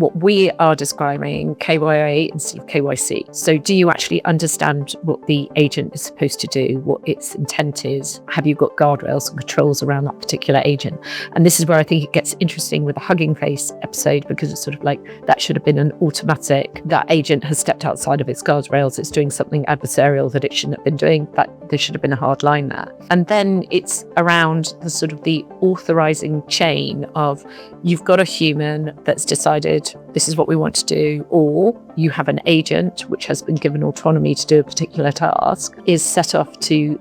what we are describing KYA instead of KYC. So do you actually understand what the agent is supposed to do, what its intent is? Have you got guardrails and controls around that particular agent? And this is where I think it gets interesting with the Hugging Face episode, because it's sort of like that should have been an automatic. That agent has stepped outside of its guardrails. It's doing something adversarial that it shouldn't have been doing. That there should have been a hard line there. And then it's around the sort of the authorizing chain of you've got a human that's decided this is what we want to do, or you have an agent which has been given autonomy to do a particular task, is set off to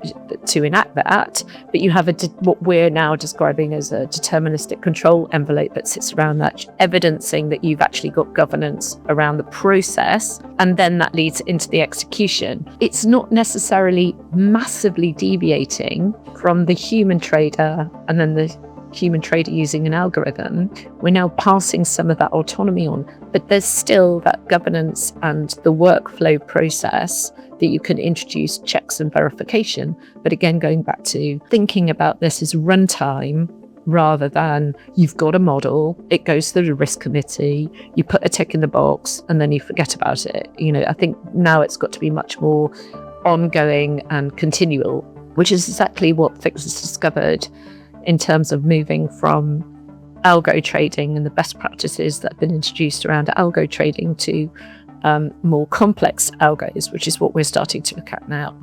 enact that, but you have what we're now describing as a deterministic control envelope that sits around that, evidencing that you've actually got governance around the process, and then that leads into the execution. It's not necessarily massively deviating from the human trader and then the human trader using an algorithm. We're now passing some of that autonomy on, but there's still that governance and the workflow process that you can introduce checks and verification. But again, going back to thinking about this as runtime rather than you've got a model, it goes through the risk committee, you put a tick in the box and then you forget about it. I think now it's got to be much more ongoing and continual, which is exactly what Fix has discovered in terms of moving from algo trading and the best practices that have been introduced around algo trading to more complex algos, which is what we're starting to look at now.